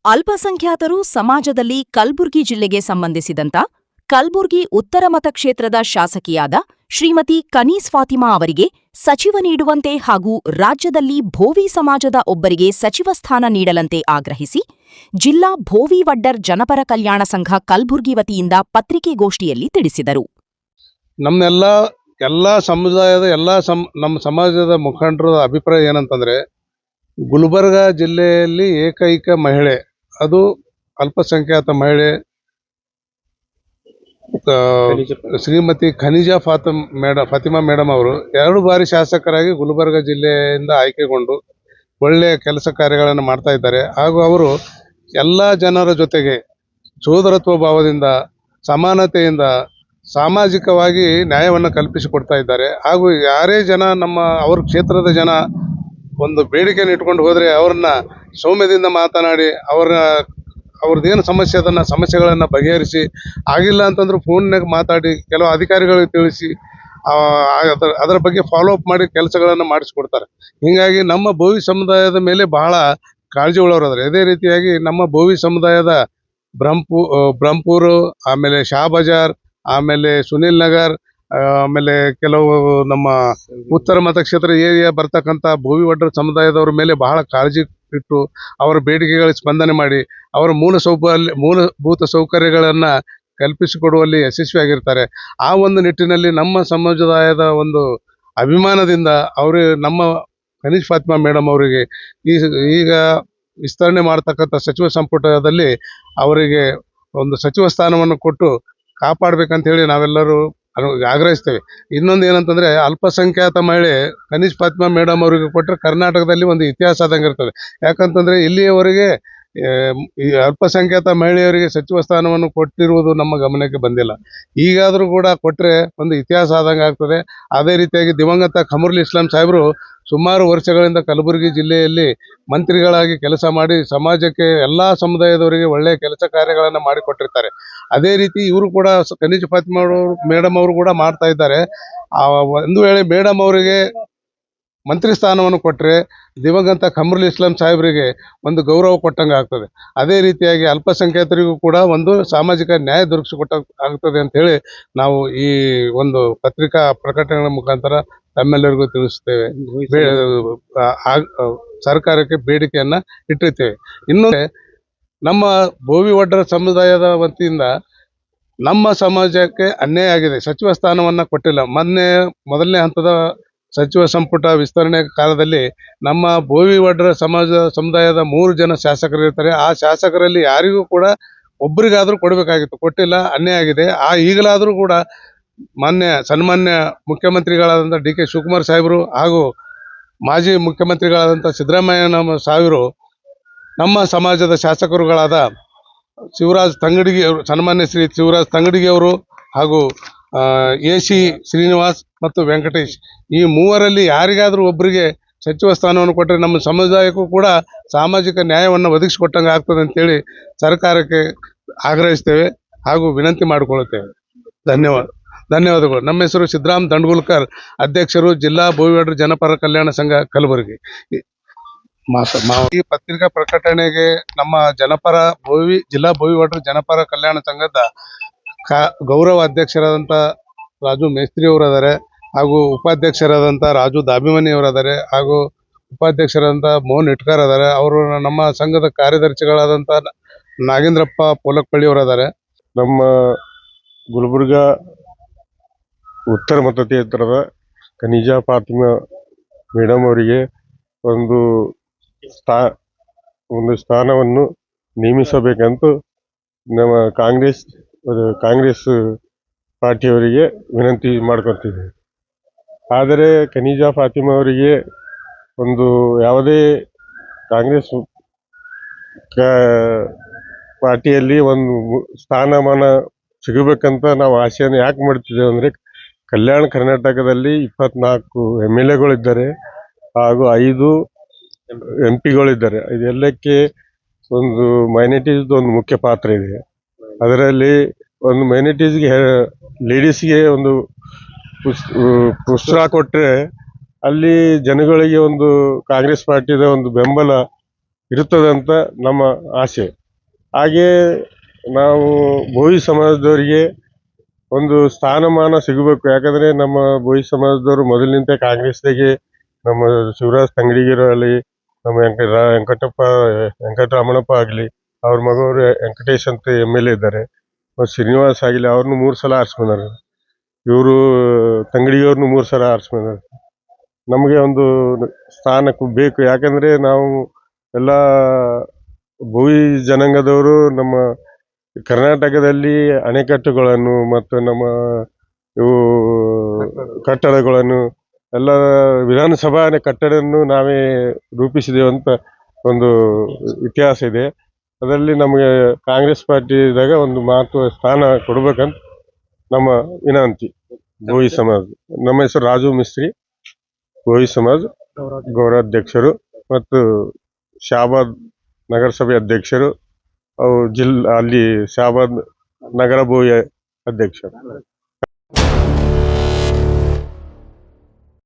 ಅಲ್ಪಸಂಖ್ಯಾತರು ಸಮಾಜದಲ್ಲಿ ಕಲಬುರಗಿ ಜಿಲ್ಲೆಗೆ ಸಂಬಂಧಿಸಿದಂತ ಕಲಬುರಗಿ ಉತ್ತರ ಮತಕ್ಷೇತ್ರದ ಶಾಸಕಿಯಾದ ಶ್ರೀಮತಿ ಕನೀಸ್ ಫಾತಿಮಾ ಅವರಿಗೆ ಸಚಿವ ನೀಡುವಂತೆ ಹಾಗೂ ರಾಜ್ಯದಲ್ಲಿ ಭೋವಿ ಸಮಾಜದ ಒಬ್ಬರಿಗೆ ಸಚಿವ ಸ್ಥಾನ ನೀಡಲಂತೆ ಆಗ್ರಹಿಸಿ ಜಿಲ್ಲಾ ಭೋವಿ ವಡ್ಡರ್ ಜನಪರ ಕಲ್ಯಾಣ ಸಂಘ ಕಲಬುರಗಿ ವತಿಯಿಂದ ಪತ್ರಿಕೆಗೋಷ್ಠಿಯಲ್ಲಿ ತಿಳಿಸಿದರು. ಎಲ್ಲಾ ಸಮುದಾಯದ ನಮ್ಮ ಸಮಾಜದ ಮುಖಂಡರ ಅಭಿಪ್ರಾಯ ಏನಂತಂದ್ರೆ, ಗುಲ್ಬರ್ಗ ಜಿಲ್ಲೆಯಲ್ಲಿ ಏಕೈಕ ಮಹಿಳೆ, ಅದು ಅಲ್ಪಸಂಖ್ಯಾತ ಮಹಿಳೆ ಶ್ರೀಮತಿ ಖನಿಜಾ ಫಾತಿಮಾ ಮೇಡಮ್ ಅವರು 2 ಬಾರಿ ಶಾಸಕರಾಗಿ ಗುಲ್ಬರ್ಗ ಜಿಲ್ಲೆಯಿಂದ ಆಯ್ಕೆಗೊಂಡು ಒಳ್ಳೆಯ ಕೆಲಸ ಕಾರ್ಯಗಳನ್ನು ಮಾಡ್ತಾ ಇದ್ದಾರೆ. ಹಾಗೂ ಅವರು ಎಲ್ಲ ಜನರ ಜೊತೆಗೆ ಸೋದರತ್ವ ಭಾವದಿಂದ, ಸಮಾನತೆಯಿಂದ, ಸಾಮಾಜಿಕವಾಗಿ ನ್ಯಾಯವನ್ನು ಕಲ್ಪಿಸಿಕೊಡ್ತಾ ಇದ್ದಾರೆ. ಹಾಗೂ ಯಾರೇ ಜನ ಅವ್ರ ಕ್ಷೇತ್ರದ ಜನ ಒಂದು ಬೇಡಿಕೆಯನ್ನು ಇಟ್ಕೊಂಡು ಹೋದರೆ ಅವ್ರನ್ನ ಸೌಮ್ಯದಿಂದ ಮಾತನಾಡಿ ಅವ್ರದ್ದೇನು ಸಮಸ್ಯೆಗಳನ್ನು ಬಗೆಹರಿಸಿ, ಆಗಿಲ್ಲ ಅಂತಂದ್ರೆ ಫೋನ್ನಾಗ ಮಾತಾಡಿ ಕೆಲವು ಅಧಿಕಾರಿಗಳಿಗೆ ತಿಳಿಸಿ ಅದರ ಬಗ್ಗೆ ಫಾಲೋ ಅಪ್ ಮಾಡಿ ಕೆಲಸಗಳನ್ನು ಮಾಡಿಸ್ಕೊಡ್ತಾರೆ. ಹೀಗಾಗಿ ನಮ್ಮ ಭೋವಿ ಸಮುದಾಯದ ಮೇಲೆ ಬಹಳ ಕಾಳಜಿ ಉಳ್ಳವರಾದ್ರೆ. ಅದೇ ರೀತಿಯಾಗಿ ನಮ್ಮ ಭೋವಿ ಸಮುದಾಯದ ಬ್ರಹ್ಮಪುರ, ಆಮೇಲೆ ಶಾ ಬಜಾರ್, ಆಮೇಲೆ ಸುನಿಲ್ ನಗರ್, ಆಮೇಲೆ ಕೆಲವು ನಮ್ಮ ಉತ್ತರ ಮತಕ್ಷೇತ್ರ ಏರಿಯಾ ಬರ್ತಕ್ಕಂಥ ಭೋವಿ ವಡ್ಡರ್ ಸಮುದಾಯದವರ ಮೇಲೆ ಬಹಳ ಕಾಳಜಿ ಇಟ್ಟು ಅವರ ಬೇಡಿಕೆಗಳಿಗೆ ಸ್ಪಂದನೆ ಮಾಡಿ ಅವರ ಮೂಲಭೂತ ಸೌಕರ್ಯಗಳನ್ನು ಕಲ್ಪಿಸಿಕೊಡುವಲ್ಲಿ ಯಶಸ್ವಿಯಾಗಿರ್ತಾರೆ. ಆ ಒಂದು ನಿಟ್ಟಿನಲ್ಲಿ ನಮ್ಮ ಸಮುದಾಯದ ಒಂದು ಅಭಿಮಾನದಿಂದ ನಮ್ಮ ಕನೀಸ್ ಫಾತಿಮಾ ಮೇಡಮ್ ಅವರಿಗೆ ಈಗ ವಿಸ್ತರಣೆ ಮಾಡತಕ್ಕಂಥ ಸಚಿವ ಸಂಪುಟದಲ್ಲಿ ಅವರಿಗೆ ಒಂದು ಸಚಿವ ಸ್ಥಾನವನ್ನು ಕೊಟ್ಟು ಕಾಪಾಡಬೇಕಂತ ಹೇಳಿ ನಾವೆಲ್ಲರೂ ಆಗ್ರಹಿಸ್ತೇವೆ. ಇನ್ನೊಂದು ಏನಂತಂದ್ರೆ, ಅಲ್ಪಸಂಖ್ಯಾತ ಮಹಿಳೆ ಕನೀಸ್ ಫಾತಿಮಾ ಮೇಡಮ್ ಅವರಿಗೆ ಕೊಟ್ಟರೆ ಕರ್ನಾಟಕದಲ್ಲಿ ಒಂದು ಇತಿಹಾಸ ಆದಂಗೆ ಇರ್ತದೆ. ಯಾಕಂತಂದ್ರೆ ಇಲ್ಲಿಯವರೆಗೆ ಈ ಅಲ್ಪಸಂಖ್ಯಾತ ಮಹಿಳೆಯರಿಗೆ ಸಚಿವ ಸ್ಥಾನವನ್ನು ಕೊಟ್ಟಿರುವುದು ನಮ್ಮ ಗಮನಕ್ಕೆ ಬಂದಿಲ್ಲ. ಈಗಾದರೂ ಕೂಡ ಕೊಟ್ಟರೆ ಒಂದು ಇತಿಹಾಸ ಆದಂಗೆ ಆಗ್ತದೆ. ಅದೇ ರೀತಿಯಾಗಿ ದಿವಂಗತ ಖಮರುಲ್ ಇಸ್ಲಾಂ ಸಾಹೇಬರು ಸುಮಾರು ವರ್ಷಗಳಿಂದ ಕಲಬುರಗಿ ಜಿಲ್ಲೆಯಲ್ಲಿ ಮಂತ್ರಿಗಳಾಗಿ ಕೆಲಸ ಮಾಡಿ ಸಮಾಜಕ್ಕೆ ಎಲ್ಲಾ ಸಮುದಾಯದವರಿಗೆ ಒಳ್ಳೆಯ ಕೆಲಸ ಕಾರ್ಯಗಳನ್ನು ಮಾಡಿಕೊಟ್ಟಿರ್ತಾರೆ. ಅದೇ ರೀತಿ ಇವರು ಕೂಡ ಕನೀಸ್ ಫಾತಿಮಾ ಮೇಡಮ್ ಅವರು ಕೂಡ ಮಾಡ್ತಾ ಇದ್ದಾರೆ. ಒಂದು ವೇಳೆ ಮೇಡಮ್ ಅವರಿಗೆ ಮಂತ್ರಿ ಸ್ಥಾನವನ್ನು ಕೊಟ್ಟರೆ ದಿವಂಗತ ಖಮರುಲ್ ಇಸ್ಲಾಂ ಸಾಹೇಬರಿಗೆ ಒಂದು ಗೌರವ ಕೊಟ್ಟಂಗೆ ಆಗ್ತದೆ. ಅದೇ ರೀತಿಯಾಗಿ ಅಲ್ಪಸಂಖ್ಯಾತರಿಗೂ ಕೂಡ ಒಂದು ಸಾಮಾಜಿಕ ನ್ಯಾಯ ದೊರಕಿಸಿಕೊಟ್ಟ ಆಗ್ತದೆ ಅಂತ ಹೇಳಿ ನಾವು ಈ ಒಂದು ಪತ್ರಿಕಾ ಪ್ರಕಟಣೆ ಮುಖಾಂತರ ತಮ್ಮೆಲ್ಲರಿಗೂ ತಿಳಿಸುತ್ತೇವೆ. ಸರ್ಕಾರಕ್ಕೆ ಬೇಡಿಕೆಯನ್ನ ಇಟ್ಟಿರ್ತೇವೆ. ಇನ್ನೊಂದು, ನಮ್ಮ ಭೋವಿ ವಡ್ಡರ ಸಮುದಾಯದ ವತಿಯಿಂದ ನಮ್ಮ ಸಮಾಜಕ್ಕೆ ಅನ್ಯಾಯ ಆಗಿದೆ. ಸಚಿವ ಸ್ಥಾನವನ್ನ ಕೊಟ್ಟಿಲ್ಲ. ಮೊದಲನೇ ಹಂತದ ಸಚಿವ ಸಂಪುಟ ವಿಸ್ತರಣೆ ಕಾಲದಲ್ಲಿ ನಮ್ಮ ಭೋವಿ ವಡ್ಡರ ಸಮುದಾಯದ 3 ಜನ ಶಾಸಕರು ಇರ್ತಾರೆ. ಆ ಶಾಸಕರಲ್ಲಿ ಯಾರಿಗೂ ಕೂಡ ಒಬ್ಬರಿಗಾದ್ರೂ ಕೊಡಬೇಕಾಗಿತ್ತು, ಕೊಟ್ಟಿಲ್ಲ, ಅನ್ಯಾಯ ಆಗಿದೆ. ಈಗಲಾದರೂ ಕೂಡ ಸನ್ಮಾನ್ಯ ಮುಖ್ಯಮಂತ್ರಿಗಳಾದಂಥ ಡಿ.ಕೆ. ಶಿವಕುಮಾರ್ ಸಾಹೇಬರು ಹಾಗೂ ಮಾಜಿ ಮುಖ್ಯಮಂತ್ರಿಗಳಾದಂಥ ಸಿದ್ದರಾಮಯ್ಯ ಸಾಹೇಬರು ನಮ್ಮ ಸಮಾಜದ ಶಾಸಕರುಗಳಾದ ಸನ್ಮಾನ್ಯ ಶ್ರೀ ಶಿವರಾಜ್ ತಂಗಡಗಿ ಅವರು ಹಾಗೂ ಎ.ಸಿ. ಶ್ರೀನಿವಾಸ್ ಮತ್ತು ವೆಂಕಟೇಶ್, ಈ 3ರಲ್ಲಿ ಯಾರಿಗಾದ್ರೂ ಒಬ್ಬರಿಗೆ ಸಚಿವ ಸ್ಥಾನವನ್ನು ಕೊಟ್ಟರೆ ನಮ್ಮ ಸಮುದಾಯಕ್ಕೂ ಕೂಡ ಸಾಮಾಜಿಕ ನ್ಯಾಯವನ್ನು ಒದಗಿಸಿಕೊಟ್ಟಂಗೆ ಆಗ್ತದೆ ಅಂತೇಳಿ ಸರ್ಕಾರಕ್ಕೆ ಆಗ್ರಹಿಸ್ತೇವೆ ಹಾಗೂ ವಿನಂತಿ ಮಾಡಿಕೊಳ್ಳುತ್ತೇವೆ. ಧನ್ಯವಾದಗಳು. ನಮ್ಮ ಹೆಸರು ಸಿದ್ದರಾಮ್ ದಂಡಗುಲ್ಕರ್, ಅಧ್ಯಕ್ಷರು, ಜಿಲ್ಲಾ ಭೋವಿ ವಡ್ಡರ್ ಜನಪರ ಕಲ್ಯಾಣ ಸಂಘ ಕಲಬುರಗಿ. ಈ ಪತ್ರಿಕಾ ಪ್ರಕಟಣೆಗೆ ನಮ್ಮ ಜಿಲ್ಲಾ ಭೋವಿ ವಡ್ಡರ್ ಜನಪರ ಕಲ್ಯಾಣ ಸಂಘದ ಗೌರವ ಅಧ್ಯಕ್ಷರಾದಂಥ ರಾಜು ಮೇಸ್ತ್ರಿ ಅವರದಾರೆ, ಹಾಗೂ ಉಪಾಧ್ಯಕ್ಷರಾದಂಥ ರಾಜು ದಾಭಿಮನಿ ಅವರದಾರೆ, ಹಾಗೂ ಉಪಾಧ್ಯಕ್ಷರಾದಂಥ ಮೋಹನ್ ಇಟ್ಕರ್ ಅದಾರೆ. ಅವರು ನಮ್ಮ ಸಂಘದ ಕಾರ್ಯದರ್ಶಿಗಳಾದಂಥ ನಾಗೇಂದ್ರಪ್ಪ ಪೋಲಕ್ಪಳ್ಳಿ ಅವರದಾರೆ. ನಮ್ಮ ಗುಲ್ಬರ್ಗ ಉತ್ತರ ಮತಕ್ಷೇತ್ರದ ಖನಿಜಾ ಫಾತಿಮಾ ಮೇಡಮ್ ಅವರಿಗೆ ಒಂದು ಸ್ಥಾನವನ್ನು ನೇಮಿಸಬೇಕಂತ ನಮ್ಮ ಕಾಂಗ್ರೆಸ್ ಪಾರ್ಟಿಯವರಿಗೆ ವಿನಂತಿ ಮಾಡ್ಕೊಳ್ತೀವಿ. ಆದರೆ ಖನಿಜಾ ಫಾತಿಮಾ ಅವರಿಗೆ ಒಂದು ಯಾವುದೇ ಕಾಂಗ್ರೆಸ್ ಪಾರ್ಟಿಯಲ್ಲಿ ಒಂದು ಸ್ಥಾನಮಾನ ಸಿಗಬೇಕಂತ ನಾವು ಆಶೆಯನ್ನು ಯಾಕೆ ಮಾಡ್ತಿದ್ದೇವೆ ಅಂದರೆ, ಕಲ್ಯಾಣ ಕರ್ನಾಟಕದಲ್ಲಿ 24 MLAಗಳಿದ್ದಾರೆ ಹಾಗೂ 5 MP ಗಳಿದ್ದಾರೆ. ಇದೆಲ್ಲಕ್ಕೆ ಒಂದು ಮೈನಾರಿಟೀಸ್ ಒಂದು ಮುಖ್ಯ ಪಾತ್ರ ಇದೆ. ಅದರಲ್ಲಿ ಒಂದು ಮೈನಾರಿಟೀಸ್ಗೆ ಲೇಡೀಸ್ಗೆ ಒಂದು ಪ್ರೋತ್ಸಾಹ ಕೊಟ್ಟರೆ ಅಲ್ಲಿ ಜನಗಳಿಗೆ ಒಂದು ಕಾಂಗ್ರೆಸ್ ಪಾರ್ಟಿದ ಒಂದು ಬೆಂಬಲ ಇರುತ್ತದಂತ ನಮ್ಮ ಆಸೆ. ಹಾಗೆ ನಾವು ಬೋವಿ ಸಮಾಜದವರಿಗೆ ಒಂದು ಸ್ಥಾನಮಾನ ಸಿಗಬೇಕು. ಯಾಕಂದ್ರೆ ನಮ್ಮ ಬೋವಿ ಸಮಾಜದವರು ಮೊದಲಿನಿಂದ ಕಾಂಗ್ರೆಸ್ದಾಗೆ ನಮ್ಮ ಶಿವರಾಜ್ ತಂಗಡಿಗಿರಲಿ, ನಮ್ಮ ವೆಂಕಟರಮಣಪ್ಪ ಆಗಲಿ, ಅವ್ರ ಮಗವರು ವೆಂಕಟೇಶ್ ಅಂತ MLA ಇದ್ದಾರೆ, ಮತ್ತು ಶ್ರೀನಿವಾಸ್ ಆಗಲಿ, ಅವ್ರನ್ನು 3 ಸಲ ಆರಿಸ್ಕೊಂಡಾರೆ. ಇವರು ತಂಗಡಿಯವ್ರನ್ನು 3 ಸಲ ಆರಿಸ್ಕೊಂಡಾರೆ. ನಮಗೆ ಒಂದು ಸ್ಥಾನ ಬೇಕು. ಯಾಕಂದ್ರೆ ನಾವು ಎಲ್ಲ ಬೋವಿ ಜನಾಂಗದವರು ನಮ್ಮ ಕರ್ನಾಟಕದಲ್ಲಿ ಅಣೆಕಟ್ಟುಗಳನ್ನು ಮತ್ತು ನಮ್ಮ ಇವು ಕಟ್ಟಡಗಳನ್ನು ಎಲ್ಲ ವಿಧಾನಸಭಾ ಕಟ್ಟಡವನ್ನು ನಾವೇ ರೂಪಿಸಿದೆವು ಅಂತ ಒಂದು ಇತಿಹಾಸ ಇದೆ. ಅದರಲ್ಲಿ ನಮಗೆ ಕಾಂಗ್ರೆಸ್ ಪಾರ್ಟಿದಾಗ ಒಂದು ಮಹತ್ವ ಸ್ಥಾನ ಕೊಡ್ಬೇಕಂತ ನಮ್ಮ ವಿನಂತಿ. ಬೋವಿ ಸಮಾಜ. ನಮ್ಮ ಹೆಸರು ರಾಜು ಮಿಸ್ತ್ರಿ, ಬೋವಿ ಸಮಾಜ್ ಗೌರವಾಧ್ಯಕ್ಷರು ಮತ್ತು ಶಾಬಾದ್ ನಗರಸಭೆ ಅಧ್ಯಕ್ಷರು, ಅಲ್ಲಿ ಶಾಬಾದ್ ನಗರ ಬೋವಿ ಅಧ್ಯಕ್ಷರು.